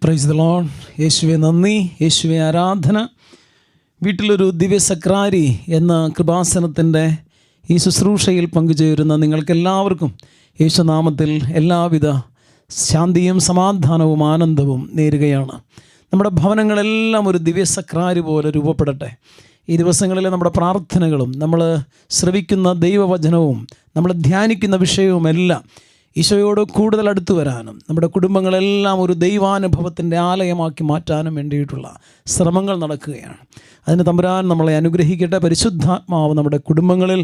Praise the Lord. യേശുവെ നന്ദി, യേശുവെ ആരാധന. വീട്ടിലൊരു ദിവ്യസക്രാരി എന്ന കൃപാസനത്തിൻ്റെ ഈ ശുശ്രൂഷയിൽ പങ്കുചേരുന്ന നിങ്ങൾക്കെല്ലാവർക്കും യേശുനാമത്തിൽ എല്ലാവിധ ശാന്തിയും സമാധാനവും ആനന്ദവും നേരുകയാണ്. നമ്മുടെ ഭവനങ്ങളെല്ലാം ഒരു ദിവ്യസക്രാരി പോലെ രൂപപ്പെടട്ടെ. ഈ ദിവസങ്ങളിൽ നമ്മുടെ പ്രാർത്ഥനകളും നമ്മൾ ശ്രവിക്കുന്ന ദൈവവചനവും നമ്മൾ ധ്യാനിക്കുന്ന വിഷയവുമെല്ലാം ഈശോയോട് കൂടുതൽ അടുത്തു വരാനും നമ്മുടെ കുടുംബങ്ങളെല്ലാം ഒരു ദൈവാനുഭവത്തിൻ്റെ ആലയമാക്കി മാറ്റാനും വേണ്ടിയിട്ടുള്ള ശ്രമങ്ങൾ നടക്കുകയാണ്. അതിന് തമ്പുരാൻ നമ്മളെ അനുഗ്രഹിക്കട്ടെ. പരിശുദ്ധാത്മാവ് നമ്മുടെ കുടുംബങ്ങളിൽ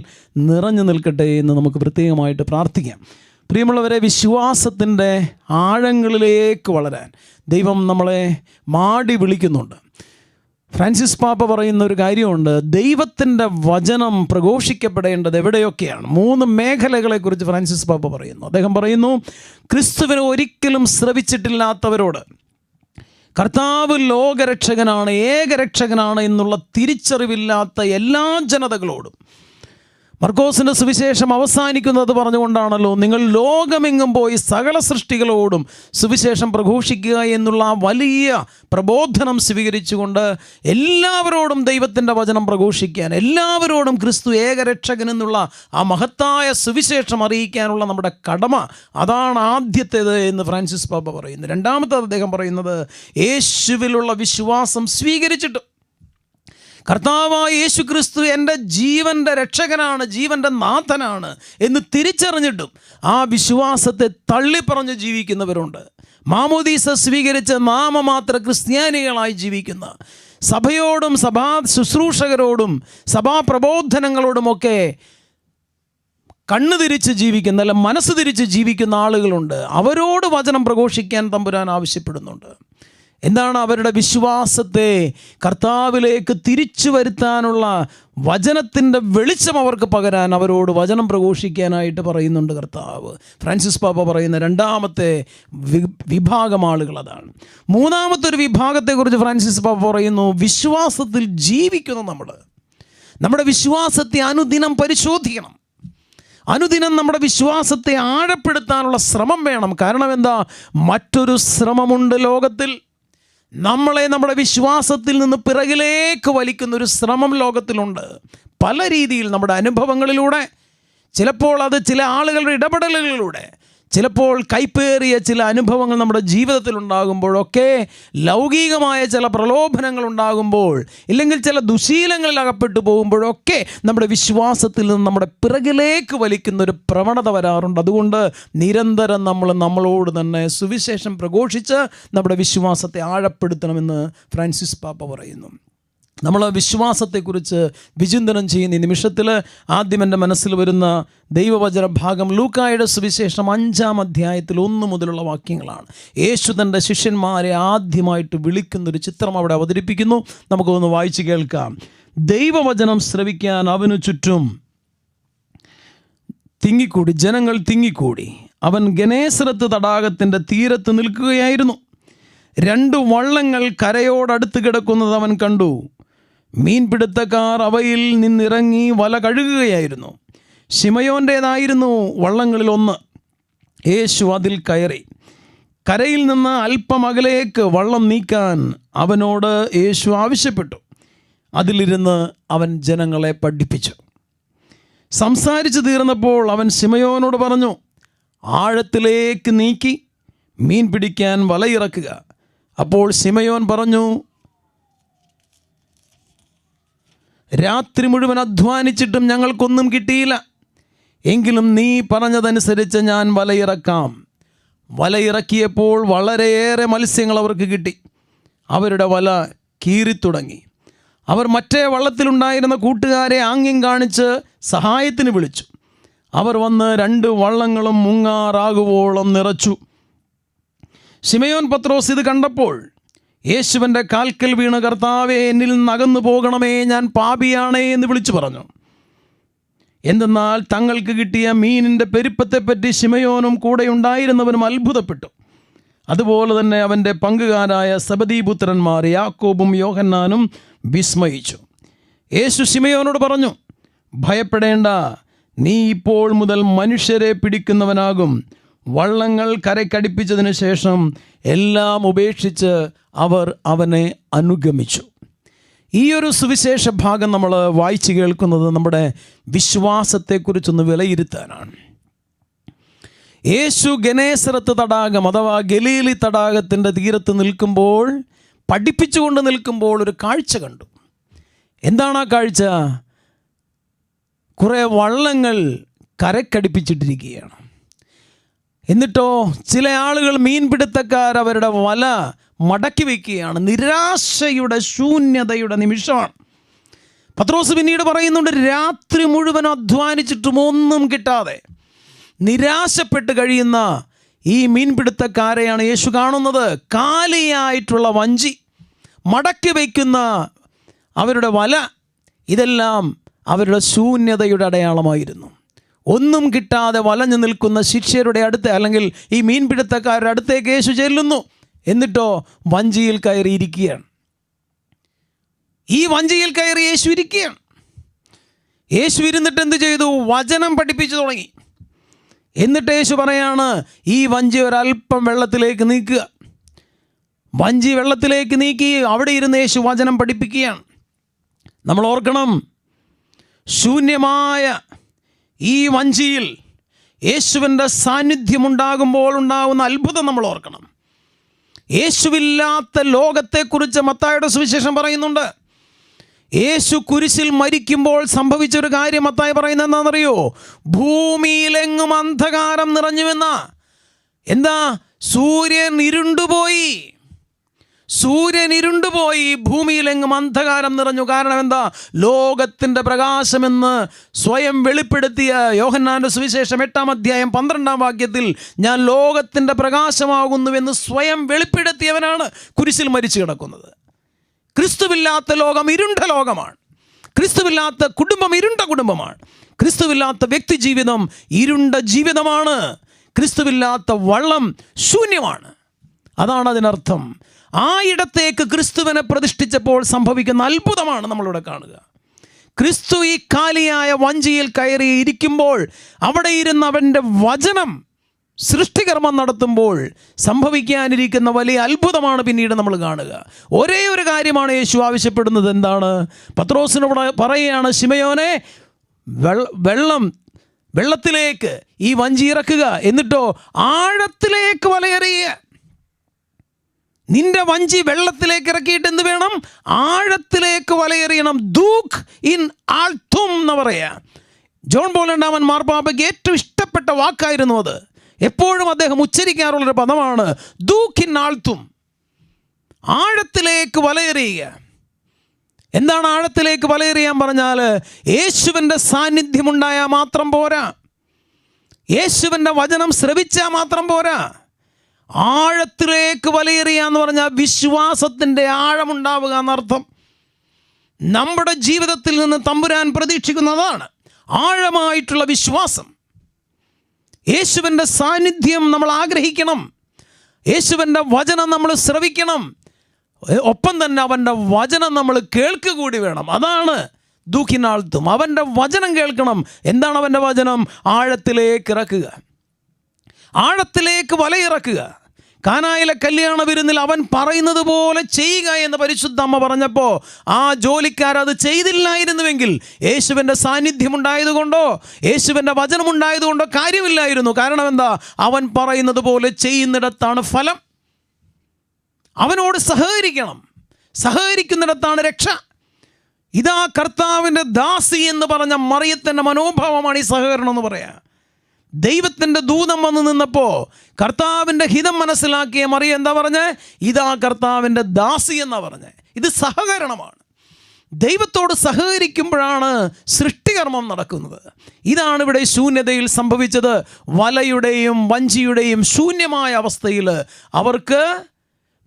നിറഞ്ഞു നിൽക്കട്ടെ എന്ന് നമുക്ക് പ്രത്യേകമായിട്ട് പ്രാർത്ഥിക്കാം. പ്രിയമുള്ളവരെ, വിശ്വാസത്തിൻ്റെ ആഴങ്ങളിലേക്ക് വളരാൻ ദൈവം നമ്മളെ മാടി വിളിക്കുന്നുണ്ട്. ഫ്രാൻസിസ് പാപ്പ പറയുന്ന ഒരു കാര്യമുണ്ട്, ദൈവത്തിൻ്റെ വചനം പ്രഘോഷിക്കപ്പെടേണ്ടത് എവിടെയൊക്കെയാണ്. 3 മേഖലകളെക്കുറിച്ച് ഫ്രാൻസിസ് പാപ്പ പറയുന്നു. അദ്ദേഹം പറയുന്നു, ക്രിസ്തുവിനെ ഒരിക്കലും ശ്രവിച്ചിട്ടില്ലാത്തവരോട്, കർത്താവ് ലോകരക്ഷകനാണ്, ഏകരക്ഷകനാണ് എന്നുള്ള തിരിച്ചറിവില്ലാത്ത എല്ലാ ജനതകളോടും. മർക്കോസിൻ്റെ സുവിശേഷം അവസാനിക്കുന്നത് പറഞ്ഞുകൊണ്ടാണല്ലോ, നിങ്ങൾ ലോകമെങ്ങും പോയി സകല സൃഷ്ടികളോടും സുവിശേഷം പ്രഘോഷിക്കുക എന്നുള്ള വലിയ പ്രബോധനം സ്വീകരിച്ചുകൊണ്ട് എല്ലാവരോടും ദൈവത്തിൻ്റെ വചനം പ്രഘോഷിക്കാൻ, എല്ലാവരോടും ക്രിസ്തു ഏകരക്ഷകൻ എന്നുള്ള ആ മഹത്തായ സുവിശേഷം അറിയിക്കാനുള്ള നമ്മുടെ കടമ, അതാണ് ആദ്യത്തേത് എന്ന് ഫ്രാൻസിസ് പാപ്പ പറയുന്നു. രണ്ടാമത്തേത് അദ്ദേഹം പറയുന്നത്, യേശുവിലുള്ള വിശ്വാസം സ്വീകരിച്ചിട്ട് കർത്താവായ യേശു ക്രിസ്തു എൻ്റെ ജീവൻ്റെ രക്ഷകനാണ്, ജീവൻ്റെ നാഥനാണ് എന്ന് തിരിച്ചറിഞ്ഞിട്ടും ആ വിശ്വാസത്തെ തള്ളിപ്പറഞ്ഞ് ജീവിക്കുന്നവരുണ്ട്. മാമോദീസ സ്വീകരിച്ച നാമമാത്ര ക്രിസ്ത്യാനികളായി ജീവിക്കുന്ന, സഭയോടും സഭാ ശുശ്രൂഷകരോടും സഭാ പ്രബോധനങ്ങളോടുമൊക്കെ കണ്ണു തിരിച്ച് ജീവിക്കുന്ന, അല്ല മനസ്സ് തിരിച്ച് ജീവിക്കുന്ന ആളുകളുണ്ട്. അവരോട് വചനം പ്രഘോഷിക്കാൻ തമ്പുരാൻ ആവശ്യപ്പെടുന്നുണ്ട്. എന്താണ്? അവരുടെ വിശ്വാസത്തെ കർത്താവിലേക്ക് തിരിച്ചു വരുത്താനുള്ള വചനത്തിൻ്റെ വെളിച്ചം അവർക്ക് പകരാൻ അവരോട് വചനം പ്രഘോഷിക്കാനായിട്ട് പറയുന്നുണ്ട് കർത്താവ്. ഫ്രാൻസിസ് പാപ്പ പറയുന്ന രണ്ടാമത്തെ വിഭാഗം ആളുകൾ അതാണ്. മൂന്നാമത്തെ ഒരു വിഭാഗത്തെക്കുറിച്ച് ഫ്രാൻസിസ് പാപ്പ പറയുന്നു, വിശ്വാസത്തിൽ ജീവിക്കുന്ന നമ്മുടെ വിശ്വാസത്തെ അനുദിനം പരിശോധിക്കണം. അനുദിനം നമ്മുടെ വിശ്വാസത്തെ ആഴപ്പെടുത്താനുള്ള ശ്രമം വേണം. കാരണം എന്താ? മറ്റൊരു ശ്രമമുണ്ട് ലോകത്തിൽ. നമ്മളെ നമ്മുടെ വിശ്വാസത്തിൽ നിന്ന് പിറകിലേക്ക് വലിക്കുന്നൊരു ശ്രമം ലോകത്തിലുണ്ട്. പല രീതിയിൽ നമ്മുടെ അനുഭവങ്ങളിലൂടെ, ചിലപ്പോൾ അത് ചില ആളുകളുടെ ഇടപെടലുകളിലൂടെ, ചിലപ്പോൾ കൈപ്പേറിയ ചില അനുഭവങ്ങൾ നമ്മുടെ ജീവിതത്തിൽ ഉണ്ടാകുമ്പോഴൊക്കെ, ലൗകികമായ ചില പ്രലോഭനങ്ങൾ ഉണ്ടാകുമ്പോൾ, ഇല്ലെങ്കിൽ ചില ദുശീലങ്ങളിൽ അകപ്പെട്ടു പോകുമ്പോഴൊക്കെ നമ്മുടെ വിശ്വാസത്തിൽ നിന്ന് നമ്മുടെ പിറകിലേക്ക് വലിക്കുന്നൊരു പ്രവണത വരാറുണ്ട്. അതുകൊണ്ട് നിരന്തരം നമ്മളോട് തന്നെ സുവിശേഷം പ്രഘോഷിച്ച് നമ്മുടെ വിശ്വാസത്തെ ആഴപ്പെടുത്തണമെന്ന് ഫ്രാൻസിസ് പാപ്പ പറയുന്നു. നമ്മൾ വിശ്വാസത്തെക്കുറിച്ച് വിചിന്തനം ചെയ്യുന്ന ഈ നിമിഷത്തിൽ ആദ്യം എൻ്റെ മനസ്സിൽ വരുന്ന ദൈവവചന ഭാഗം ലൂക്കായുടെ സുവിശേഷം 5-ാം അധ്യായത്തിൽ 1 മുതലുള്ള വാക്യങ്ങളാണ്. യേശു തൻ്റെ ശിഷ്യന്മാരെ ആദ്യമായിട്ട് വിളിക്കുന്നൊരു ചിത്രം അവിടെ അവതരിപ്പിക്കുന്നു. നമുക്കൊന്ന് വായിച്ച് കേൾക്കാം. ദൈവവചനം ശ്രവിക്കാൻ അവനു ചുറ്റും ജനങ്ങൾ തിങ്ങിക്കൂടി. അവൻ ഗനേസരത്ത് തടാകത്തിൻ്റെ തീരത്ത് നിൽക്കുകയായിരുന്നു. 2 വള്ളങ്ങൾ കരയോടടുത്ത് കിടക്കുന്നത് അവൻ കണ്ടു. മീൻപിടുത്തക്കാർ അവയിൽ നിന്നിറങ്ങി വല കഴുകുകയായിരുന്നു. ശിമയോൻ്റേതായിരുന്നു വള്ളങ്ങളിൽ ഒന്ന്. യേശു അതിൽ കയറി. കരയിൽ നിന്ന് അല്പം അകലേക്ക് വള്ളം നീക്കാൻ അവനോട് യേശു ആവശ്യപ്പെട്ടു. അതിലിരുന്ന് അവൻ ജനങ്ങളെ പഠിപ്പിച്ചു. സംസാരിച്ചു തീർന്നപ്പോൾ അവൻ ശിമയോനോട് പറഞ്ഞു, ആഴത്തിലേക്ക് നീക്കി മീൻ പിടിക്കാൻ വലയിറക്കുക. അപ്പോൾ ശിമയോൻ പറഞ്ഞു, രാത്രി മുഴുവൻ അധ്വാനിച്ചിട്ടും ഞങ്ങൾക്കൊന്നും കിട്ടിയില്ല. എങ്കിലും നീ പറഞ്ഞതനുസരിച്ച് ഞാൻ വലയിറക്കാം. വലയിറക്കിയപ്പോൾ വളരെയേറെ മത്സ്യങ്ങൾ അവർക്ക് കിട്ടി. അവരുടെ വല കീറിത്തുടങ്ങി. അവർ മറ്റേ വള്ളത്തിലുണ്ടായിരുന്ന കൂട്ടുകാരെ ആംഗ്യം കാണിച്ച് സഹായത്തിന് വിളിച്ചു. അവർ വന്ന് 2 വള്ളങ്ങളും മുങ്ങാറാകുവോളം നിറച്ചു. ശിമയോൻ പത്രോസ് ഇത് കണ്ടപ്പോൾ യേശുവിൻ്റെ കാൽക്കൽ വീണ്, കർത്താവേ, എന്നിൽ നിന്ന് അകന്നു പോകണമേ, ഞാൻ പാപിയാണേ എന്ന് വിളിച്ചു പറഞ്ഞു. എന്തെന്നാൽ തങ്ങൾക്ക് കിട്ടിയ മീനിൻ്റെ പെരുപ്പത്തെപ്പറ്റി ശിമയോനും കൂടെ ഉണ്ടായിരുന്നവനും അത്ഭുതപ്പെട്ടു. അതുപോലെ തന്നെ അവൻ്റെ പങ്കുകാരായ സെബദീപുത്രന്മാർ യാക്കോബും യോഹന്നാനും വിസ്മയിച്ചു. യേശു ശിമയോനോട് പറഞ്ഞു, ഭയപ്പെടേണ്ട, നീ ഇപ്പോൾ മുതൽ മനുഷ്യരെ പിടിക്കുന്നവനാകും. വള്ളങ്ങൾ കരയ്ക്കടുപ്പിച്ചതിന് ശേഷം എല്ലാം ഉപേക്ഷിച്ച് അവർ അവനെ അനുഗമിച്ചു. ഈ ഒരു സുവിശേഷ ഭാഗം നമ്മൾ വായിച്ചു കേൾക്കുന്നത് നമ്മുടെ വിശ്വാസത്തെക്കുറിച്ചൊന്ന് വിലയിരുത്താനാണ്. യേശു ഗനേസറത്ത് തടാകം അഥവാ ഗലീലി തടാകത്തിൻ്റെ തീരത്ത് നിൽക്കുമ്പോൾ, പഠിപ്പിച്ചുകൊണ്ട് നിൽക്കുമ്പോൾ ഒരു കാഴ്ച കണ്ടു. എന്താണ് ആ കാഴ്ച? കുറേ വള്ളങ്ങൾ കരക്കടിപ്പിച്ചിട്ടിരിക്കുകയാണ്. എന്നിട്ടോ ചില ആളുകൾ, മീൻപിടുത്തക്കാർ, അവരുടെ വല മടക്കി വയ്ക്കുകയാണ്. നിരാശയുടെ, ശൂന്യതയുടെ നിമിഷമാണ്. പത്രോസ് പിന്നീട് പറയുന്നുണ്ട്, രാത്രി മുഴുവൻ അധ്വാനിച്ചിട്ടും ഒന്നും കിട്ടാതെ നിരാശപ്പെട്ട് കഴിയുന്ന ഈ മീൻപിടുത്തക്കാരെയാണ് യേശു കാണുന്നത്. കാലിയായിട്ടുള്ള വഞ്ചി, മടക്കി വയ്ക്കുന്ന അവരുടെ വല, ഇതെല്ലാം അവരുടെ ശൂന്യതയുടെ അടയാളമായിരുന്നു. ഒന്നും കിട്ടാതെ വലഞ്ഞു നിൽക്കുന്ന ശിഷ്യരുടെ അടുത്ത്, അല്ലെങ്കിൽ ഈ മീൻപിടുത്തക്കാരുടെ അടുത്തേക്ക് യേശു ചെല്ലുന്നു. എന്നിട്ടോ വഞ്ചിയിൽ കയറി ഇരിക്കുകയാണ്. ഈ വഞ്ചിയിൽ കയറി യേശു ഇരിക്കുകയാണ്. യേശു ഇരുന്നിട്ട് എന്ത് ചെയ്തു? വചനം പഠിപ്പിച്ചു തുടങ്ങി. എന്നിട്ട് യേശു പറയാണ്, ഈ വഞ്ചി ഒരല്പം വെള്ളത്തിലേക്ക് നീക്കുക. വഞ്ചി വെള്ളത്തിലേക്ക് നീക്കി അവിടെ ഇരുന്ന് യേശു വചനം പഠിപ്പിക്കുകയാണ്. നമ്മൾ ഓർക്കണം, ശൂന്യമായ ഈ വഞ്ചിയിൽ യേശുവിൻ്റെ സാന്നിധ്യമുണ്ടാകുമ്പോൾ ഉണ്ടാകുന്ന അത്ഭുതം നമ്മൾ ഓർക്കണം. യേശുവില്ലാത്ത ലോകത്തെക്കുറിച്ച് മത്തായിയുടെ സുവിശേഷം പറയുന്നുണ്ട്. യേശു കുരിശിൽ മരിക്കുമ്പോൾ സംഭവിച്ചൊരു കാര്യം മത്തായി പറയുന്നത് എന്താണെന്നറിയോ? ഭൂമിയിലെങ്ങും അന്ധകാരം നിറഞ്ഞുവെന്ന. എന്താ? സൂര്യൻ ഇരുണ്ടുപോയി. ഭൂമിയിലെങ്ങും അന്ധകാരം നിറഞ്ഞു. കാരണം എന്താ? ലോകത്തിൻ്റെ പ്രകാശമെന്ന് സ്വയം വെളിപ്പെടുത്തിയ യോഹന്നാൻ്റെ സുവിശേഷം 8-ാം അധ്യായം 12-ാം വാക്യത്തിൽ, ഞാൻ ലോകത്തിൻ്റെ പ്രകാശമാകുന്നുവെന്ന് സ്വയം വെളിപ്പെടുത്തിയവനാണ് കുരിശിൽ മരിച്ചു കിടക്കുന്നത്. ക്രിസ്തുവില്ലാത്ത ലോകം ഇരുണ്ട ലോകമാണ്. ക്രിസ്തുവില്ലാത്ത കുടുംബം ഇരുണ്ട കുടുംബമാണ്. ക്രിസ്തുവില്ലാത്ത വ്യക്തി ജീവിതം ഇരുണ്ട ജീവിതമാണ്. ക്രിസ്തുവില്ലാത്ത വള്ളം ശൂന്യമാണ്. അതാണ് അതിനർത്ഥം. ആ ഇടത്തേക്ക് ക്രിസ്തുവിനെ പ്രതിഷ്ഠിച്ചപ്പോൾ സംഭവിക്കുന്ന അത്ഭുതമാണ് നമ്മളിവിടെ കാണുക. ക്രിസ്തു ഈ കാലിയായ വഞ്ചിയിൽ കയറി ഇരിക്കുമ്പോൾ, അവിടെ ഇരുന്ന് അവൻ്റെ വചനം സൃഷ്ടികർമ്മം നടത്തുമ്പോൾ സംഭവിക്കാനിരിക്കുന്ന വലിയ അത്ഭുതമാണ് പിന്നീട് നമ്മൾ കാണുക. ഒരേ ഒരു കാര്യമാണ് യേശു ആവശ്യപ്പെടുന്നത്. എന്താണ്? പത്രോസിനോട് പറയുകയാണ്, ശിമയോനെ, വെള്ളത്തിലേക്ക് ഈ വഞ്ചി ഇറക്കുക, എന്നിട്ടോ ആഴത്തിലേക്ക് വലയെറിയുക. നിന്റെ വഞ്ചി വെള്ളത്തിലേക്ക് ഇറക്കിയിട്ട് എന്ത് വേണം? ആഴത്തിലേക്ക് വലയെറിയണം. ദൂഖ് ഇൻ ആൾത്തും എന്ന് പറയാ. ജോൺ പോൾ രണ്ടാമൻ മാർപ്പാപ്പയ്ക്ക് ഏറ്റവും ഇഷ്ടപ്പെട്ട വാക്കായിരുന്നു അത്. എപ്പോഴും അദ്ദേഹം ഉച്ചരിക്കാറുള്ളൊരു പദമാണ് ദൂഖ് ഇൻ ആൾത്തും. ആഴത്തിലേക്ക് വലയെറിയുക. എന്താണ് ആഴത്തിലേക്ക് വലയെറിയാൻ പറഞ്ഞാൽ? യേശുവിൻ്റെ സാന്നിധ്യമുണ്ടായാൽ മാത്രം പോരാ. യേശുവിൻ്റെ വചനം ശ്രവിച്ചാൽ മാത്രം പോരാ. ആഴത്തിലേക്ക് വലയെറിയാന്ന് പറഞ്ഞാൽ വിശ്വാസത്തിൻ്റെ ആഴമുണ്ടാവുക എന്നർത്ഥം. നമ്മുടെ ജീവിതത്തിൽ നിന്ന് തമ്പുരാൻ പ്രതീക്ഷിക്കുന്നതാണ് ആഴമായിട്ടുള്ള വിശ്വാസം. യേശുവിൻ്റെ സാന്നിധ്യം നമ്മൾ ആഗ്രഹിക്കണം. യേശുവിൻ്റെ വചനം നമ്മൾ ശ്രവിക്കണം. ഒപ്പം തന്നെ അവൻ്റെ വചനം നമ്മൾ കേൾക്കുക കൂടി വേണം. അതാണ് ദൂഖിനാൾത്തും. അവൻ്റെ വചനം കേൾക്കണം. എന്താണ് അവൻ്റെ വചനം? ആഴത്തിലേക്ക് ഇറക്കുക, ആഴത്തിലേക്ക് വലയിറക്കുക. കാനായിലെ കല്യാണ വിരുന്നിൽ അവൻ പറയുന്നത് പോലെ ചെയ്യുക എന്ന് പരിശുദ്ധ അമ്മ പറഞ്ഞപ്പോൾ ആ ജോലിക്കാരത് ചെയ്തില്ലായിരുന്നുവെങ്കിൽ യേശുവിൻ്റെ സാന്നിധ്യം ഉണ്ടായതുകൊണ്ടോ യേശുവിൻ്റെ വചനം ഉണ്ടായതുകൊണ്ടോ കാര്യമില്ലായിരുന്നു. കാരണം എന്താ? അവൻ പറയുന്നത് പോലെ ചെയ്യുന്നിടത്താണ് ഫലം. അവനോട് സഹകരിക്കണം. സഹകരിക്കുന്നിടത്താണ് രക്ഷ. ഇതാ കർത്താവിൻ്റെ ദാസി എന്ന് പറഞ്ഞ മറിയത്തിൻ്റെ മനോഭാവമാണ് ഈ സഹകരണം എന്ന് പറയാം. ദൈവത്തിൻ്റെ ദൂതൻ വന്ന് നിന്നപ്പോൾ കർത്താവിൻ്റെ ഹിതം മനസ്സിലാക്കിയ മറിയ എന്താ പറഞ്ഞേ? ഇതാ കർത്താവിൻ്റെ ദാസി എന്നാ പറഞ്ഞേ. ഇത് സഹകരണമാണ്. ദൈവത്തോട് സഹകരിക്കുമ്പോഴാണ് സൃഷ്ടികർമ്മം നടക്കുന്നത്. ഇതാണ് ഇവിടെ ശൂന്യതയിൽ സംഭവിച്ചത്. വലയുടെയും വഞ്ചിയുടെയും ശൂന്യമായ അവസ്ഥയിൽ അവർക്ക്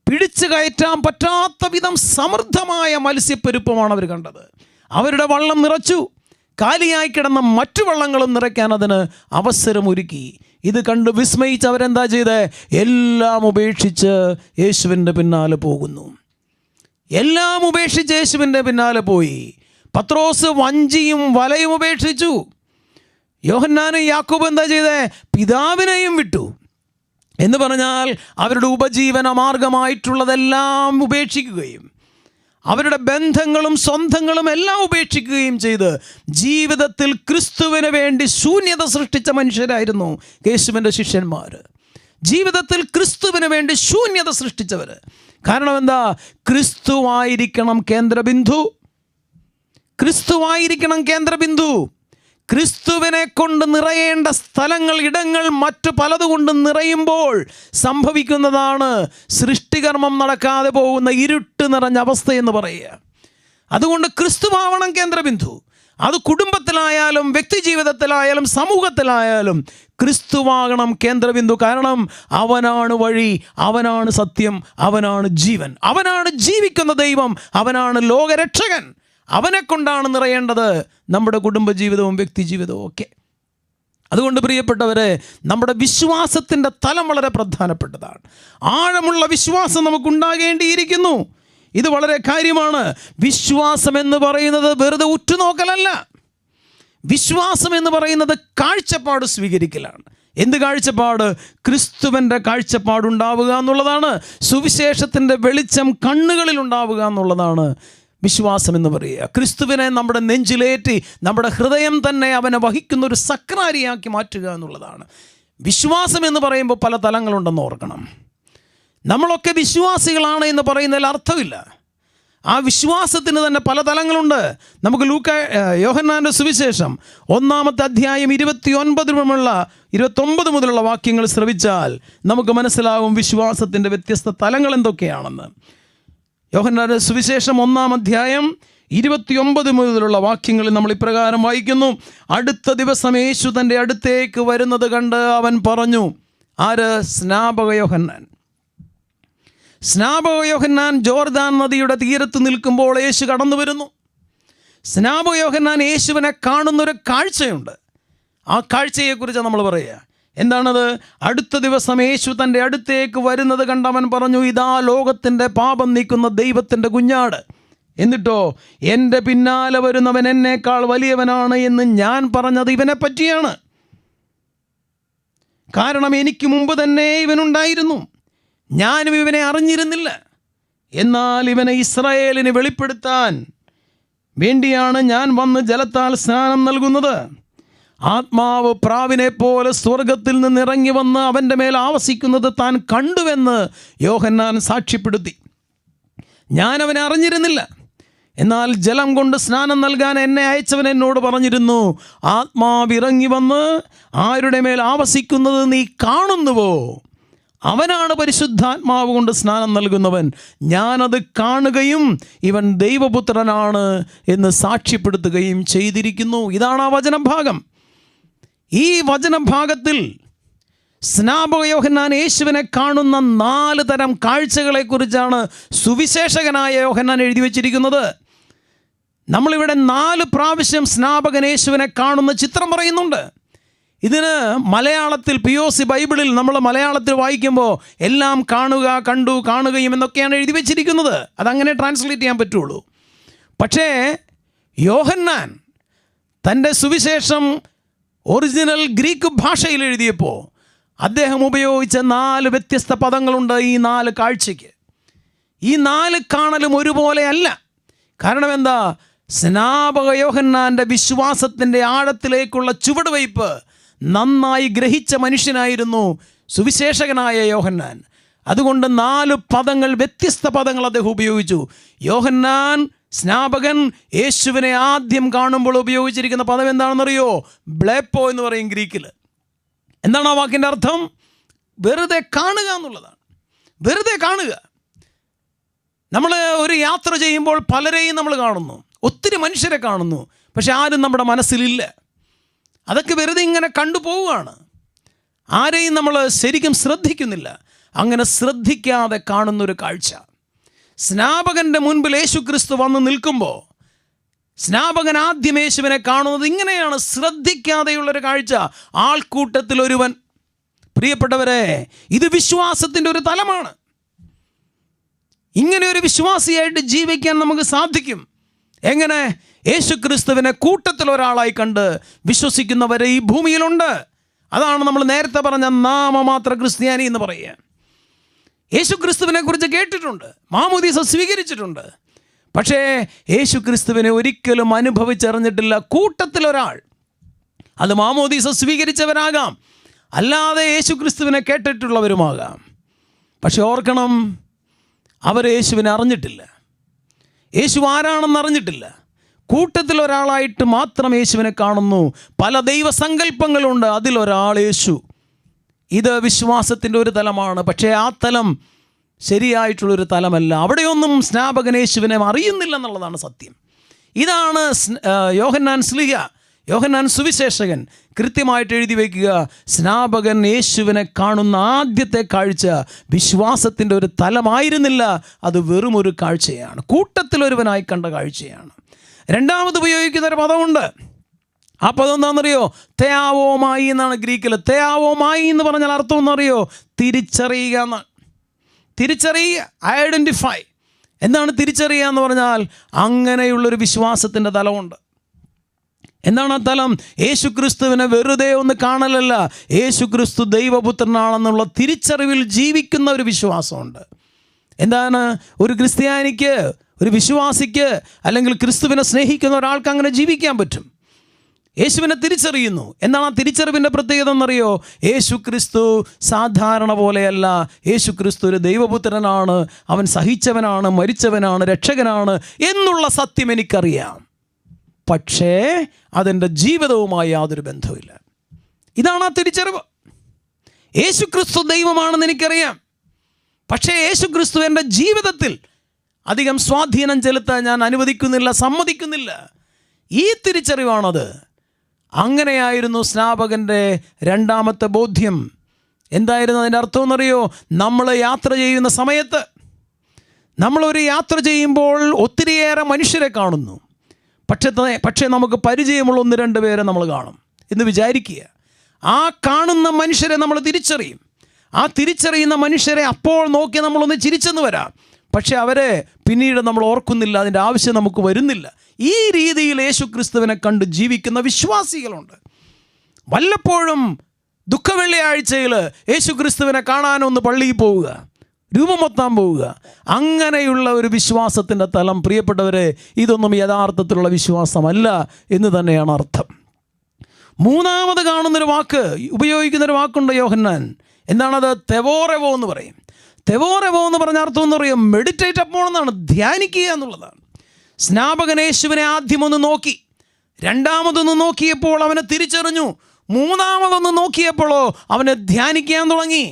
പിടിച്ചു കയറ്റാൻ പറ്റാത്ത വിധം സമൃദ്ധമായ മത്സ്യപ്പെരുപ്പമാണ് അവർ കണ്ടത്. അവരുടെ വള്ളം നിറച്ചു. കാലിയായി കിടന്ന മറ്റു വള്ളങ്ങളും നിറയ്ക്കാൻ അതിന് അവസരമൊരുക്കി. ഇത് കണ്ട് വിസ്മയിച്ച് അവരെന്താ ചെയ്തേ? എല്ലാം ഉപേക്ഷിച്ച് യേശുവിൻ്റെ പിന്നാലെ പോകുന്നു. എല്ലാം ഉപേക്ഷിച്ച് യേശുവിൻ്റെ പിന്നാലെ പോയി. പത്രോസ് വഞ്ചിയും വലയും ഉപേക്ഷിച്ചു. യോഹന്നാനും യാക്കോബും എന്താ ചെയ്തേ? പിതാവിനെയും വിട്ടു. എന്ന് പറഞ്ഞാൽ അവരുടെ ഉപജീവന മാർഗമായിട്ടുള്ളതെല്ലാം ഉപേക്ഷിക്കുകയും അവരുടെ ബന്ധങ്ങളും സ്വന്തങ്ങളും എല്ലാം ഉപേക്ഷിക്കുകയും ചെയ്ത് ജീവിതത്തിൽ ക്രിസ്തുവിന് വേണ്ടി ശൂന്യത സൃഷ്ടിച്ച മനുഷ്യരായിരുന്നു യേശുവിൻ്റെ ശിഷ്യന്മാർ. ജീവിതത്തിൽ ക്രിസ്തുവിന് വേണ്ടി ശൂന്യത സൃഷ്ടിച്ചവർ. കാരണം എന്താ? ക്രിസ്തുവായിരിക്കണം കേന്ദ്രബിന്ദു. ക്രിസ്തുവായിരിക്കണം കേന്ദ്രബിന്ദു. ക്രിസ്തുവിനെ കൊണ്ട് നിറയേണ്ട സ്ഥലങ്ങൾ, ഇടങ്ങൾ മറ്റു പലതുകൊണ്ട് നിറയുമ്പോൾ സംഭവിക്കുന്നതാണ് സൃഷ്ടികർമ്മം നടക്കാതെ പോകുന്ന ഇരുട്ട് നിറഞ്ഞ അവസ്ഥയെന്ന് പറയുക. അതുകൊണ്ട് ക്രിസ്തുവാവണം കേന്ദ്രബിന്ദു. അത് കുടുംബത്തിലായാലും വ്യക്തി ജീവിതത്തിലായാലും സമൂഹത്തിലായാലും ക്രിസ്തുവാകണം കേന്ദ്രബിന്ദു. കാരണം അവനാണ് വഴി, അവനാണ് സത്യം, അവനാണ് ജീവൻ, അവനാണ് ജീവിക്കുന്ന ദൈവം, അവനാണ് ലോകരക്ഷകൻ. അവനെ കൊണ്ടാണ് നിറയേണ്ടത് നമ്മുടെ കുടുംബജീവിതവും വ്യക്തി ജീവിതവും ഒക്കെ. അതുകൊണ്ട് പ്രിയപ്പെട്ടവരെ, നമ്മുടെ വിശ്വാസത്തിൻ്റെ തലം വളരെ പ്രധാനപ്പെട്ടതാണ്. ആഴമുള്ള വിശ്വാസം നമുക്കുണ്ടാകേണ്ടിയിരിക്കുന്നു. ഇത് വളരെ കാര്യമാണ്. വിശ്വാസം എന്ന് പറയുന്നത് വെറുതെ ഉറ്റുനോക്കലല്ല. വിശ്വാസം എന്ന് പറയുന്നത് കാഴ്ചപ്പാട് സ്വീകരിക്കലാണ്. എന്ത് കാഴ്ചപ്പാട്? ക്രിസ്തുവിൻ്റെ കാഴ്ചപ്പാടുണ്ടാവുക എന്നുള്ളതാണ്. സുവിശേഷത്തിൻ്റെ വെളിച്ചം കണ്ണുകളിൽ ഉണ്ടാവുക എന്നുള്ളതാണ് വിശ്വാസം എന്ന് പറയുക. ക്രിസ്തുവിനെ നമ്മുടെ നെഞ്ചിലേറ്റി നമ്മുടെ ഹൃദയം തന്നെ അവനെ വഹിക്കുന്ന ഒരു സക്രാരിയാക്കി മാറ്റുക എന്നുള്ളതാണ്. വിശ്വാസം എന്ന് പറയുമ്പോൾ പല തലങ്ങളുണ്ടെന്ന് ഓർക്കണം. നമ്മളൊക്കെ വിശ്വാസികളാണ് എന്ന് പറയുന്നതിൽ അർത്ഥമില്ല. ആ വിശ്വാസത്തിന് തന്നെ പല തലങ്ങളുണ്ട്. നമുക്ക് യോഹന്നാൻ്റെ സുവിശേഷം 1-ാമത്തെ അധ്യായം 29 മുതലുള്ള വാക്യങ്ങൾ ശ്രവിച്ചാൽ നമുക്ക് മനസ്സിലാവും വിശ്വാസത്തിൻ്റെ വ്യത്യസ്ത തലങ്ങൾ എന്തൊക്കെയാണെന്ന്. യോഹന്നാൻ്റെ സുവിശേഷം 1-ാം അധ്യായം 29 മുതലുള്ള വാക്യങ്ങളിൽ നമ്മൾ ഇപ്രകാരം വായിക്കുന്നു: അടുത്ത ദിവസം യേശു തൻ്റെ അടുത്തേക്ക് വരുന്നത് കണ്ട് അവൻ പറഞ്ഞു. ആര്? സ്നാപക യോഹന്നാൻ. സ്നാപക യോഹന്നാൻ ജോർദാൻ നദിയുടെ തീരത്ത് നിൽക്കുമ്പോൾ യേശു കടന്നു വരുന്നു. സ്നാപക യോഹന്നാൻ യേശുവിനെ കാണുന്നൊരു കാഴ്ചയുണ്ട്. ആ കാഴ്ചയെക്കുറിച്ച് നമ്മൾ പറയുക. എന്താണത്? അടുത്ത ദിവസം യേശു തൻ്റെ അടുത്തേക്ക് വരുന്നത് കണ്ടവൻ പറഞ്ഞു, ഇതാ ലോകത്തിൻ്റെ പാപം നീക്കുന്ന ദൈവത്തിൻ്റെ കുഞ്ഞാട്. എന്നിട്ടോ, എൻ്റെ പിന്നാലെ വരുന്നവൻ എന്നേക്കാൾ വലിയവനാണ് എന്ന് ഞാൻ പറഞ്ഞത് ഇവനെ പറ്റിയാണ്. കാരണം എനിക്ക് മുമ്പ് തന്നെ ഇവനുണ്ടായിരുന്നു, ഞാനും ഇവനെ അറിഞ്ഞിരുന്നില്ല. എന്നാൽ ഇവനെ ഇസ്രായേലിന് വെളിപ്പെടുത്താൻ വേണ്ടിയാണ് ഞാൻ വന്ന് ജലത്താൽ സ്നാനം നൽകുന്നത്. ആത്മാവ് പ്രാവിനെ പോലെ സ്വർഗത്തിൽ നിന്ന് ഇറങ്ങി വന്ന് അവൻ്റെ മേൽ ആവസിക്കുന്നത് താൻ കണ്ടുവെന്ന് യോഹന്നാൻ സാക്ഷ്യപ്പെടുത്തി. ഞാൻ അവനെ അറിഞ്ഞിരുന്നില്ല, എന്നാൽ ജലം കൊണ്ട് സ്നാനം നൽകാൻ എന്നെ അയച്ചവൻ എന്നോട് പറഞ്ഞിരുന്നു, ആത്മാവ് ഇറങ്ങി വന്ന് ആരുടെ മേൽ ആവസിക്കുന്നത് നീ കാണുന്നുവോ, അവനാണ് പരിശുദ്ധാത്മാവ് കൊണ്ട് സ്നാനം നൽകുന്നവൻ. ഞാനത് കാണുകയും ഇവൻ ദൈവപുത്രനാണ് എന്ന് സാക്ഷ്യപ്പെടുത്തുകയും ചെയ്തിരിക്കുന്നു. ഇതാണ് ആ വചനഭാഗം. ഈ വചനഭാഗത്തിൽ സ്നാപക യോഹന്നാൻ യേശുവിനെ കാണുന്ന 4 തരം കാഴ്ചകളെക്കുറിച്ചാണ് സുവിശേഷകനായ യോഹന്നാൻ എഴുതി വച്ചിരിക്കുന്നത്. നമ്മളിവിടെ 4 പ്രാവശ്യം സ്നാപകൻ യേശുവിനെ കാണുന്ന ചിത്രം പറയുന്നുണ്ട്. ഇതിന് മലയാളത്തിൽ POC ബൈബിളിൽ നമ്മൾ മലയാളത്തിൽ വായിക്കുമ്പോൾ എല്ലാം കാണുക, കണ്ടു, കാണുകയും എന്നൊക്കെയാണ് എഴുതി വച്ചിരിക്കുന്നത്. അതങ്ങനെ ട്രാൻസ്ലേറ്റ് ചെയ്യാൻ പറ്റുള്ളൂ. പക്ഷേ യോഹന്നാൻ തൻ്റെ സുവിശേഷം ഒറിജിനൽ ഗ്രീക്ക് ഭാഷയിൽ എഴുതിയപ്പോൾ അദ്ദേഹം ഉപയോഗിച്ച 4 വ്യത്യസ്ത പദങ്ങളുണ്ട് ഈ 4 കാഴ്ചയ്ക്ക്. ഈ 4 കാണലും ഒരുപോലെ അല്ല. കാരണം എന്താ? സ്നാപക യോഹന്നാൻ്റെ വിശ്വാസത്തിൻ്റെ ആഴത്തിലേക്കുള്ള ചുവടുവയ്പ് നന്നായി ഗ്രഹിച്ച മനുഷ്യനായിരുന്നു സുവിശേഷകനായ യോഹന്നാൻ. അതുകൊണ്ട് 4 പദങ്ങൾ, വ്യത്യസ്ത പദങ്ങൾ അദ്ദേഹം ഉപയോഗിച്ചു. യോഹന്നാൻ സ്നാപകൻ യേശുവിനെ ആദ്യം കാണുമ്പോൾ ഉപയോഗിച്ചിരിക്കുന്ന പദം എന്താണെന്നറിയോ? ബ്ലേപ്പോ എന്ന് പറയും ഗ്രീക്കിൽ. എന്താണ് ആ വാക്കിൻ്റെ അർത്ഥം? വെറുതെ കാണുക എന്നുള്ളതാണ്. വെറുതെ കാണുക. നമ്മൾ ഒരു യാത്ര ചെയ്യുമ്പോൾ പലരെയും നമ്മൾ കാണുന്നു, ഒത്തിരി മനുഷ്യരെ കാണുന്നു, പക്ഷെ ആരും നമ്മുടെ മനസ്സിലില്ല. അതൊക്കെ വെറുതെ ഇങ്ങനെ കണ്ടുപോവുകയാണ്. ആരെയും നമ്മൾ ശരിക്കും ശ്രദ്ധിക്കുന്നില്ല. അങ്ങനെ ശ്രദ്ധിക്കാതെ കാണുന്നൊരു കാഴ്ച. സ്നാപകൻ്റെ മുൻപിൽ യേശു ക്രിസ്തു വന്ന് നിൽക്കുമ്പോൾ സ്നാപകൻ ആദ്യം യേശുവിനെ കാണുന്നത് ഇങ്ങനെയാണ്, ശ്രദ്ധിക്കാതെയുള്ളൊരു കാഴ്ച. ആൾക്കൂട്ടത്തിൽ ഒരുവൻ. പ്രിയപ്പെട്ടവരെ, ഇത് വിശ്വാസത്തിൻ്റെ ഒരു തലമാണ്. ഇങ്ങനെ ഒരു വിശ്വാസിയായിട്ട് ജീവിക്കാൻ നമുക്ക് സാധിക്കും. എങ്ങനെ? യേശു ക്രിസ്തുവിനെ കൂട്ടത്തിൽ ഒരാളായി കണ്ട് വിശ്വസിക്കുന്നവരെ ഈ ഭൂമിയിലുണ്ട്. അതാണ് നമ്മൾ നേരത്തെ പറഞ്ഞ നാമമാത്ര ക്രിസ്ത്യാനി എന്ന് പറയുക. യേശു ക്രിസ്തുവിനെ കുറിച്ച് കേട്ടിട്ടുണ്ട്, മാമോദീസ സ്വീകരിച്ചിട്ടുണ്ട്, പക്ഷേ യേശു ക്രിസ്തുവിനെ ഒരിക്കലും അനുഭവിച്ചറിഞ്ഞിട്ടില്ല. കൂട്ടത്തിലൊരാൾ, അത് മാമോദീസ സ്വീകരിച്ചവരാകാം, അല്ലാതെ യേശു ക്രിസ്തുവിനെ കേട്ടിട്ടുള്ളവരുമാകാം. പക്ഷെ ഓർക്കണം, അവർ യേശുവിനെ അറിഞ്ഞിട്ടില്ല, യേശു ആരാണെന്ന് അറിഞ്ഞിട്ടില്ല. കൂട്ടത്തിൽ ഒരാളായിട്ട് മാത്രം യേശുവിനെ കാണുന്നു. പല ദൈവസങ്കല്പങ്ങളുണ്ട്, അതിലൊരാൾ യേശു. ഇത് വിശ്വാസത്തിൻ്റെ ഒരു തലമാണ്, പക്ഷേ ആ തലം ശരിയായിട്ടുള്ളൊരു തലമല്ല. അവിടെയൊന്നും സ്നാപകൻ യേശുവിനെ അറിയുന്നില്ല എന്നുള്ളതാണ് സത്യം. ഇതാണ് യോഹന്നാൻ ശ്ലീഹ, യോഹന്നാൻ സുവിശേഷകൻ കൃത്യമായിട്ട് എഴുതി വയ്ക്കുക. സ്നാപകൻ യേശുവിനെ കാണുന്ന ആദ്യത്തെ കാഴ്ച വിശ്വാസത്തിൻ്റെ ഒരു തലമായിരുന്നില്ല, അത് വെറും ഒരു കാഴ്ചയാണ്, കൂട്ടത്തിലൊരുവനായി കണ്ട കാഴ്ചയാണ്. രണ്ടാമത് ഉപയോഗിക്കുന്ന ഒരു പദമുണ്ട്. ആ പദം എന്താണെന്നറിയോ? തെയാവോമായി എന്നാണ് ഗ്രീക്കിൽ. തെയാവോമായി എന്ന് പറഞ്ഞാൽ അർത്ഥം എന്നറിയോ? തിരിച്ചറിയുക എന്നാണ്. തിരിച്ചറിയുക, ഐഡൻറ്റിഫൈ. എന്താണ് തിരിച്ചറിയുക എന്ന് പറഞ്ഞാൽ? അങ്ങനെയുള്ളൊരു വിശ്വാസത്തിൻ്റെ തലമുണ്ട്. എന്താണ് ആ തലം? യേശു ക്രിസ്തുവിനെ വെറുതെ ഒന്ന് കാണലല്ല, യേശു ക്രിസ്തു ദൈവപുത്രനാണെന്നുള്ള തിരിച്ചറിവിൽ ജീവിക്കുന്ന ഒരു വിശ്വാസമുണ്ട്. എന്താണ്? ഒരു ക്രിസ്ത്യാനിക്ക്, ഒരു വിശ്വാസിക്ക്, അല്ലെങ്കിൽ ക്രിസ്തുവിനെ സ്നേഹിക്കുന്ന ഒരാൾക്ക് അങ്ങനെ ജീവിക്കാൻ പറ്റും. യേശുവിനെ തിരിച്ചറിയുന്നു. എന്താണ് ആ തിരിച്ചറിവിൻ്റെ പ്രത്യേകത എന്നറിയോ? യേശു ക്രിസ്തു സാധാരണ പോലെയല്ല. യേശു ക്രിസ്തു ഒരു ദൈവപുത്രനാണ്, അവൻ സഹിച്ചവനാണ്, മരിച്ചവനാണ്, രക്ഷകനാണ് എന്നുള്ള സത്യം എനിക്കറിയാം, പക്ഷേ അതെൻ്റെ ജീവിതവുമായി യാതൊരു ബന്ധവുമില്ല. ഇതാണ് ആ തിരിച്ചറിവ്. യേശു ക്രിസ്തു ദൈവമാണെന്ന് എനിക്കറിയാം, പക്ഷേ യേശു ക്രിസ്തു എൻ്റെ ജീവിതത്തിൽ അധികം സ്വാധീനം ചെലുത്താൻ ഞാൻ അനുവദിക്കുന്നില്ല, സമ്മതിക്കുന്നില്ല. ഈ തിരിച്ചറിവാണത്. അങ്ങനെയായിരുന്നു സ്നാപകൻ്റെ രണ്ടാമത്തെ ബോധ്യം. എന്തായിരുന്നു അതിൻ്റെ അർത്ഥം എന്നറിയോ? നമ്മൾ യാത്ര ചെയ്യുന്ന സമയത്ത്, നമ്മളൊരു യാത്ര ചെയ്യുമ്പോൾ ഒത്തിരിയേറെ മനുഷ്യരെ കാണുന്നു, പക്ഷേ നമുക്ക് പരിചയമുള്ള 1-2 പേരെ നമ്മൾ കാണും എന്ന് വിചാരിക്കുക. ആ കാണുന്ന മനുഷ്യരെ നമ്മൾ തിരിച്ചറിയും. ആ തിരിച്ചറിയുന്ന മനുഷ്യരെ അപ്പോൾ നോക്കി നമ്മളൊന്ന് ചിരിച്ചെന്ന് വരാം, പക്ഷേ അവരെ പിന്നീട് നമ്മൾ ഓർക്കുന്നില്ല, അതിൻ്റെ ആവശ്യം നമുക്ക് വരുന്നില്ല. ഈ രീതിയിൽ യേശു ക്രിസ്തുവിനെ കണ്ട് ജീവിക്കുന്ന വിശ്വാസികളുണ്ട്. വല്ലപ്പോഴും ദുഃഖവെള്ളിയാഴ്ചയിൽ യേശു ക്രിസ്തുവിനെ കാണാനൊന്ന് പള്ളിയിൽ പോവുക, രൂപമൊത്താൻ പോവുക, അങ്ങനെയുള്ള ഒരു വിശ്വാസത്തിൻ്റെ തലം, പ്രിയപ്പെട്ടവരെ, ഇതൊന്നും യഥാർത്ഥത്തിലുള്ള വിശ്വാസമല്ല എന്ന് തന്നെയാണ് അർത്ഥം. മൂന്നാമത് കാണുന്നൊരു വാക്ക്, ഉപയോഗിക്കുന്നൊരു വാക്കുണ്ട് യോഹന്നാൻ. എന്താണത്? തെവോറെവോ എന്ന് പറയും. തെവോറെവോ എന്ന് പറഞ്ഞ അർത്ഥം എന്ന് പറയും മെഡിറ്റേറ്റ് അപ്പോൾ എന്നാണ്, ധ്യാനിക്കുക എന്നുള്ളതാണ്. സ്നാപകൻ യേശുവിനെ ആദ്യം ഒന്ന് നോക്കി, രണ്ടാമതൊന്ന് നോക്കിയപ്പോൾ അവനെ തിരിച്ചറിഞ്ഞു, മൂന്നാമതൊന്ന് നോക്കിയപ്പോഴോ അവനെ ധ്യാനിക്കാൻ തുടങ്ങി.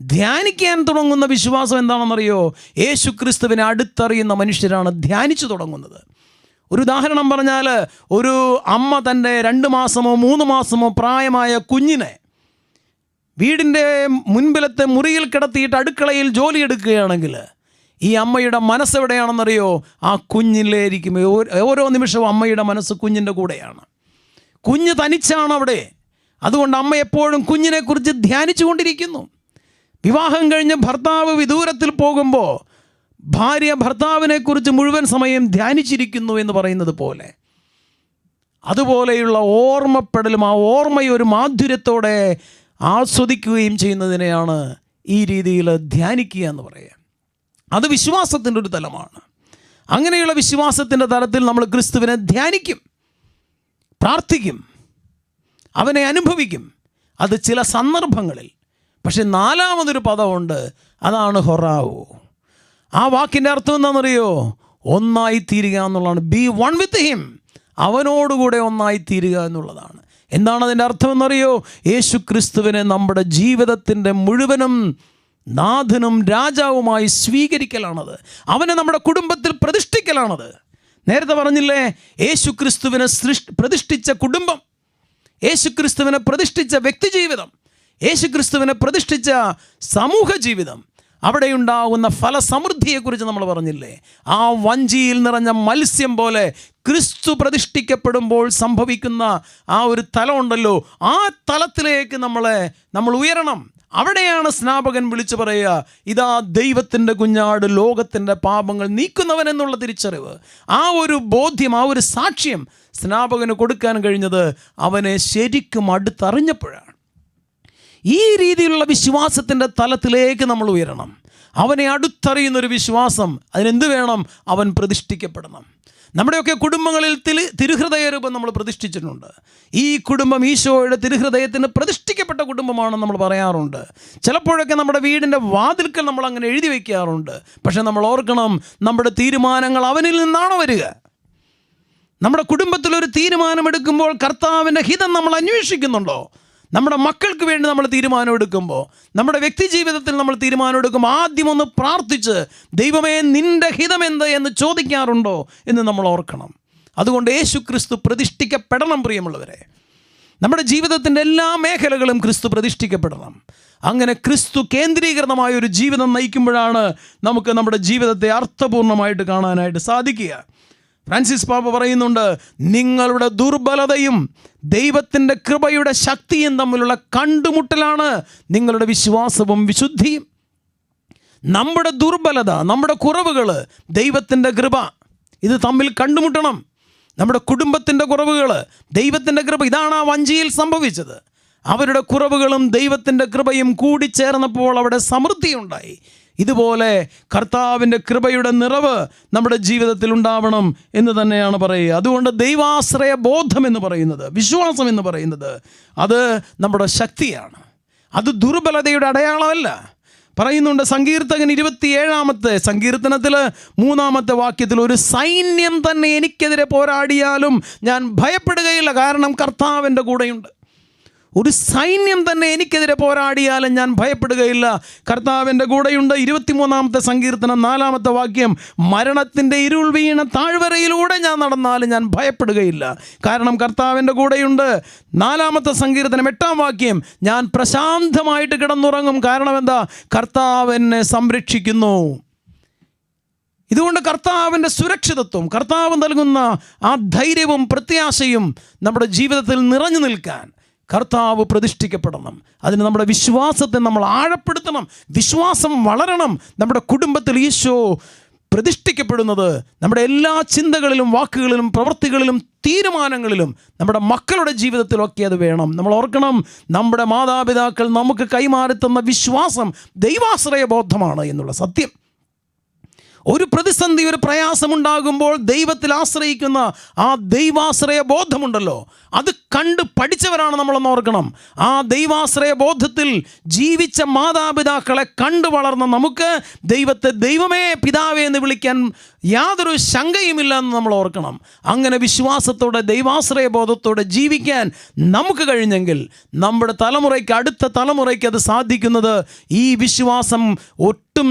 ധ്യാനിക്കാൻ തുടങ്ങുന്ന വിശ്വാസം എന്താണെന്നറിയോ? യേശു ക്രിസ്തുവിനെ അടുത്തറിയുന്ന മനുഷ്യരാണ് ധ്യാനിച്ചു തുടങ്ങുന്നത്. ഒരു ഉദാഹരണം പറഞ്ഞാൽ, ഒരു അമ്മ തൻ്റെ 2 മാസമോ 3 മാസമോ പ്രായമായ കുഞ്ഞിനെ വീടിൻ്റെ മുൻപിലത്തെ മുറിയിൽ കിടത്തിയിട്ട് അടുക്കളയിൽ ജോലിയെടുക്കുകയാണെങ്കിൽ ഈ അമ്മയുടെ മനസ്സെവിടെയാണെന്നറിയോ? ആ കുഞ്ഞിലേരിക്കും. ഓരോ നിമിഷവും അമ്മയുടെ മനസ്സ് കുഞ്ഞിൻ്റെ കൂടെയാണ്. കുഞ്ഞ് തനിച്ചാണ് അവിടെ. അതുകൊണ്ട് അമ്മ എപ്പോഴും കുഞ്ഞിനെക്കുറിച്ച് ധ്യാനിച്ചു കൊണ്ടിരിക്കുന്നു. വിവാഹം കഴിഞ്ഞ് ഭർത്താവ് വിദൂരത്തിൽ പോകുമ്പോൾ ഭാര്യ ഭർത്താവിനെക്കുറിച്ച് മുഴുവൻ സമയം ധ്യാനിച്ചിരിക്കുന്നു എന്ന് പറയുന്നത് പോലെ, അതുപോലെയുള്ള ഓർമ്മപ്പെടലും ആ ഓർമ്മയൊരു മാധുര്യത്തോടെ ആസ്വദിക്കുകയും ചെയ്യുന്നതിനെയാണ് ഈ രീതിയിൽ ധ്യാനിക്കുക എന്ന് പറയുക. അത് വിശ്വാസത്തിൻ്റെ ഒരു തലമാണ്. അങ്ങനെയുള്ള വിശ്വാസത്തിൻ്റെ തലത്തിൽ നമ്മൾ ക്രിസ്തുവിനെ ധ്യാനിക്കും, പ്രാർത്ഥിക്കും, അവനെ അനുഭവിക്കും. അത് ചില സന്ദർഭങ്ങളിൽ. പക്ഷെ 4-മതൊരു പദമുണ്ട്, അതാണ് ഹൊറാവോ. ആ വാക്കിൻ്റെ അർത്ഥം എന്താണെന്നറിയോ? ഒന്നായി തീരുക എന്നുള്ളതാണ്. ബി വൺ വിത്ത് ഹിം, അവനോടുകൂടെ ഒന്നായി തീരുക എന്നുള്ളതാണ്. എന്താണ് അതിൻ്റെ അർത്ഥം എന്നറിയോ? യേശു ക്രിസ്തുവിനെ നമ്മുടെ ജീവിതത്തിൻ്റെ മുഴുവനും നാഥനും രാജാവുമായി സ്വീകരിക്കലാണത്. അവനെ നമ്മുടെ കുടുംബത്തിൽ പ്രതിഷ്ഠിക്കലാണത്. നേരത്തെ പറഞ്ഞില്ലേ, യേശു ക്രിസ്തുവിനെ പ്രതിഷ്ഠിച്ച കുടുംബം, യേശു ക്രിസ്തുവിനെ പ്രതിഷ്ഠിച്ച വ്യക്തിജീവിതം, യേശു ക്രിസ്തുവിനെ പ്രതിഷ്ഠിച്ച സമൂഹ ജീവിതം, അവിടെയുണ്ടാകുന്ന ഫലസമൃദ്ധിയെക്കുറിച്ച് നമ്മൾ പറഞ്ഞില്ലേ? ആ വഞ്ചിയിൽ നിറഞ്ഞ മത്സ്യം പോലെ ക്രിസ്തു പ്രതിഷ്ഠിക്കപ്പെടുമ്പോൾ സംഭവിക്കുന്ന ആ ഒരു തലമുണ്ടല്ലോ, ആ തലത്തിലേക്ക് നമ്മൾ ഉയരണം. അവിടെയാണ് സ്നാപകൻ വിളിച്ചു പറയുക, ഇതാ ദൈവത്തിൻ്റെ കുഞ്ഞാട്, ലോകത്തിൻ്റെ പാപങ്ങൾ നീക്കുന്നവൻ എന്നുള്ള തിരിച്ചറിവ്. ആ ഒരു ബോധ്യം, ആ ഒരു സാക്ഷ്യം സ്നാപകന് കൊടുക്കാൻ കഴിഞ്ഞത് അവനെ ശരിക്കും അടുത്തറിഞ്ഞപ്പോഴാണ്. ഈ രീതിയിലുള്ള വിശ്വാസത്തിൻ്റെ തലത്തിലേക്ക് നമ്മൾ ഉയരണം. അവനെ അടുത്തറിയുന്നൊരു വിശ്വാസം. അതിനെന്ത് വേണം? അവൻ പ്രതിഷ്ഠിക്കപ്പെടണം. നമ്മുടെയൊക്കെ കുടുംബങ്ങളിൽ തിരുഹൃദയ രൂപം നമ്മൾ പ്രതിഷ്ഠിച്ചിട്ടുണ്ട്. ഈ കുടുംബം ഈശോയുടെ തിരുഹൃദയത്തിന് പ്രതിഷ്ഠിക്കപ്പെട്ട കുടുംബമാണെന്ന് നമ്മൾ പറയാറുണ്ട്. ചിലപ്പോഴൊക്കെ നമ്മുടെ വീടിൻ്റെ വാതിൽക്കൽ നമ്മൾ അങ്ങനെ എഴുതി വയ്ക്കാറുണ്ട്. പക്ഷേ നമ്മൾ ഓർക്കണം, നമ്മുടെ തീരുമാനങ്ങൾ അവനിൽ നിന്നാണോ വരിക? നമ്മുടെ കുടുംബത്തിലൊരു തീരുമാനമെടുക്കുമ്പോൾ കർത്താവിൻ്റെ ഹിതം നമ്മൾ അന്വേഷിക്കുന്നുണ്ടോ? നമ്മുടെ മക്കൾക്ക് വേണ്ടി നമ്മൾ തീരുമാനമെടുക്കുമ്പോൾ, നമ്മുടെ വ്യക്തി ജീവിതത്തിൽ നമ്മൾ തീരുമാനമെടുക്കുമ്പോൾ ആദ്യം ഒന്ന് പ്രാർത്ഥിച്ച് ദൈവമേ നിൻ്റെ ഹിതമെന്ത് എന്ന് ചോദിക്കാറുണ്ടോ എന്ന് നമ്മൾ ഓർക്കണം. അതുകൊണ്ട് യേശു ക്രിസ്തു പ്രതിഷ്ഠിക്കപ്പെടണം. പ്രിയമുള്ളവരെ, നമ്മുടെ ജീവിതത്തിൻ്റെ എല്ലാ മേഖലകളും ക്രിസ്തു പ്രതിഷ്ഠിക്കപ്പെടണം. അങ്ങനെ ക്രിസ്തു കേന്ദ്രീകൃതമായ ഒരു ജീവിതം നയിക്കുമ്പോഴാണ് നമുക്ക് നമ്മുടെ ജീവിതത്തെ അർത്ഥപൂർണ്ണമായിട്ട് കാണാനായിട്ട് സാധിക്കുക. ഫ്രാൻസിസ് പാപ്പ പറയുന്നുണ്ട്, നിങ്ങളുടെ ദുർബലതയും ദൈവത്തിൻ്റെ കൃപയുടെ ശക്തിയും തമ്മിലുള്ള കണ്ടുമുട്ടലാണ് നിങ്ങളുടെ വിശ്വാസവും വിശുദ്ധിയും. നമ്മുടെ ദുർബലത, നമ്മുടെ കുറവുകൾ, ദൈവത്തിൻ്റെ കൃപ, ഇത് തമ്മിൽ കണ്ടുമുട്ടണം. നമ്മുടെ കുടുംബത്തിൻ്റെ കുറവുകൾ, ദൈവത്തിൻ്റെ കൃപ. ഇതാണ് ആ വഞ്ചിയിൽ സംഭവിച്ചത്. അവരുടെ കുറവുകളും ദൈവത്തിൻ്റെ കൃപയും കൂടിച്ചേർന്നപ്പോൾ അവിടെ സമൃദ്ധിയുണ്ടായി. ഇതുപോലെ കർത്താവിൻ്റെ കൃപയുടെ നിറവ് നമ്മുടെ ജീവിതത്തിൽ ഉണ്ടാവണം എന്ന് തന്നെയാണ് പറയുക. അതുകൊണ്ട് ദൈവാശ്രയ ബോധം എന്ന് പറയുന്നത്, വിശ്വാസം എന്ന് പറയുന്നത്, അത് നമ്മുടെ ശക്തിയാണ്. അത് ദുർബലതയുടെ അടയാളമല്ല. പറയുന്നുണ്ട് സങ്കീർത്തകൻ 27-ാമത്തെ സങ്കീർത്തനത്തിൽ 3-ാമത്തെ വാക്യത്തിൽ, ഒരു സൈന്യം തന്നെ എനിക്കെതിരെ പോരാടിയാലും ഞാൻ ഭയപ്പെടുകയില്ല, കാരണം കർത്താവിൻ്റെ കൂടെയുണ്ട്. ഒരു സൈന്യം തന്നെ എനിക്കെതിരെ പോരാടിയാലും ഞാൻ ഭയപ്പെടുകയില്ല, കർത്താവിൻ്റെ കൂടെയുണ്ട്. 23-ാമത്തെ സങ്കീർത്തനം 4-ാമത്തെ വാക്യം, മരണത്തിൻ്റെ ഇരുൾ വീണ താഴ്വരയിലൂടെ ഞാൻ നടന്നാലും ഞാൻ ഭയപ്പെടുകയില്ല, കാരണം കർത്താവിൻ്റെ കൂടെയുണ്ട്. 4-ാമത്തെ സങ്കീർത്തനം 8-ാം വാക്യം, ഞാൻ പ്രശാന്തമായിട്ട് കിടന്നുറങ്ങും, കാരണം എന്താ? കർത്താവ് എന്നെ സംരക്ഷിക്കുന്നു. ഇതുകൊണ്ട് കർത്താവിൻ്റെ സുരക്ഷിതത്വം, കർത്താവ് നൽകുന്ന ആ ധൈര്യവും പ്രത്യാശയും നമ്മുടെ ജീവിതത്തിൽ നിറഞ്ഞു നിൽക്കാൻ കർത്താവ് പ്രതിഷ്ഠിക്കപ്പെടണം. അതിന് നമ്മുടെ വിശ്വാസത്തെ നമ്മൾ ആഴപ്പെടുത്തണം. വിശ്വാസം വളരണം. നമ്മുടെ കുടുംബത്തിൽ ഈശോ പ്രതിഷ്ഠിക്കപ്പെടുന്നത് നമ്മുടെ എല്ലാ ചിന്തകളിലും വാക്കുകളിലും പ്രവൃത്തികളിലും തീരുമാനങ്ങളിലും നമ്മുടെ മക്കളുടെ ജീവിതത്തിലൊക്കെ അത് വേണം. നമ്മൾ ഓർക്കണം, നമ്മുടെ മാതാപിതാക്കൾ നമുക്ക് കൈമാറിത്തന്ന വിശ്വാസം ദൈവാശ്രയ ബോധമാണ് എന്നുള്ള സത്യം. ഒരു പ്രതിസന്ധി, ഒരു പ്രയാസമുണ്ടാകുമ്പോൾ ദൈവത്തിൽ ആശ്രയിക്കുന്ന ആ ദൈവാശ്രയ ബോധമുണ്ടല്ലോ, അത് കണ്ട് പഠിച്ചവരാണ് നമ്മളെന്ന് ഓർക്കണം. ആ ദൈവാശ്രയ ബോധത്തിൽ ജീവിച്ച മാതാപിതാക്കളെ കണ്ടു വളർന്ന നമുക്ക് ദൈവത്തെ ദൈവമേ പിതാവേ എന്ന് വിളിക്കാൻ യാതൊരു ശങ്കയുമില്ല എന്ന് നമ്മൾ ഓർക്കണം. അങ്ങനെ വിശ്വാസത്തോടെ ദൈവാശ്രയ ബോധത്തോടെ ജീവിക്കാൻ നമുക്ക് കഴിഞ്ഞെങ്കിൽ നമ്മുടെ തലമുറയ്ക്ക്, അടുത്ത തലമുറയ്ക്ക് അത് സാധിക്കുന്നത് ഈ വിശ്വാസം ഒട്ടും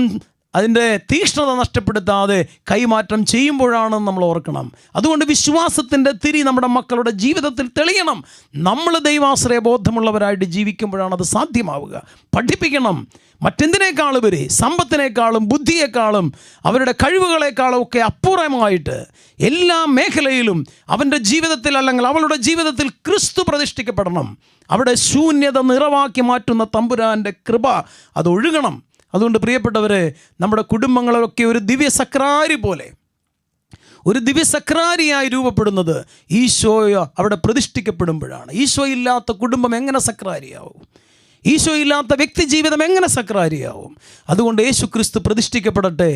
അതിൻ്റെ തീക്ഷ്ണത നഷ്ടപ്പെടുത്താതെ കൈമാറ്റം ചെയ്യുമ്പോഴാണെന്ന് നമ്മൾ ഓർക്കണം. അതുകൊണ്ട് വിശ്വാസത്തിൻ്റെ തിരി നമ്മുടെ മക്കളുടെ ജീവിതത്തിൽ തെളിയണം. നമ്മൾ ദൈവാശ്രയ ബോധമുള്ളവരായിട്ട് ജീവിക്കുമ്പോഴാണ് അത് സാധ്യമാവുക. പഠിപ്പിക്കണം. മറ്റെന്തിനേക്കാളുപരി, സമ്പത്തിനേക്കാളും ബുദ്ധിയേക്കാളും അവരുടെ കഴിവുകളെക്കാളും ഒക്കെ അപ്പുറമായിട്ട് എല്ലാ മേഖലയിലും അവൻ്റെ ജീവിതത്തിൽ അല്ലെങ്കിൽ അവളുടെ ജീവിതത്തിൽ ക്രിസ്തു പ്രതിഷ്ഠിക്കപ്പെടണം. അവിടെ ശൂന്യത നിറവാക്കി മാറ്റുന്ന തമ്പുരാൻ്റെ കൃപ അത് ഒഴുകണം. അതുകൊണ്ട് പ്രിയപ്പെട്ടവരെ, നമ്മുടെ കുടുംബങ്ങളൊക്കെ ഒരു ദിവ്യസക്രാരി പോലെ, ഒരു ദിവ്യസക്രാരിയായി രൂപപ്പെടുന്നത് ഈശോ അവിടെ പ്രതിഷ്ഠിക്കപ്പെടുമ്പോഴാണ്. ഈശോ ഇല്ലാത്ത കുടുംബം എങ്ങനെ സക്രാരിയാവും? ഈശോ ഇല്ലാത്ത വ്യക്തി ജീവിതം എങ്ങനെ സക്രാരിയാവും? അതുകൊണ്ട് യേശു ക്രിസ്തു പ്രതിഷ്ഠിക്കപ്പെടട്ടെ.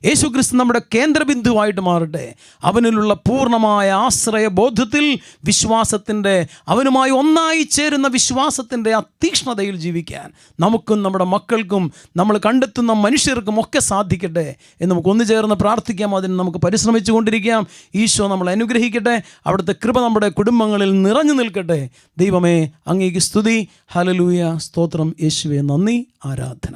യേശു ക്രിസ്തു നമ്മുടെ കേന്ദ്രബിന്ദുവായിട്ട് മാറട്ടെ. അവനിലുള്ള പൂർണ്ണമായ ആശ്രയ ബോധത്തിൽ, വിശ്വാസത്തിൻ്റെ, അവനുമായി ഒന്നായി ചേരുന്ന വിശ്വാസത്തിൻ്റെ ആ തീക്ഷ്ണതയിൽ ജീവിക്കാൻ നമുക്കും നമ്മുടെ മക്കൾക്കും നമ്മൾ കണ്ടെത്തുന്ന മനുഷ്യർക്കും ഒക്കെ സാധിക്കട്ടെ എന്ന് നമുക്ക് ഒന്നു ചേർന്ന് പ്രാർത്ഥിക്കാം. അതിന് നമുക്ക് പരിശ്രമിച്ചു കൊണ്ടിരിക്കാം. ഈശോ നമ്മളെ അനുഗ്രഹിക്കട്ടെ. അവിടുത്തെ കൃപ നമ്മുടെ കുടുംബങ്ങളിൽ നിറഞ്ഞു നിൽക്കട്ടെ. ദൈവമേ, അങ്ങേക്ക് സ്തുതി. ഹല്ലേലൂയ, സ്തോത്രം. യേശുവേ നന്ദി, ആരാധന.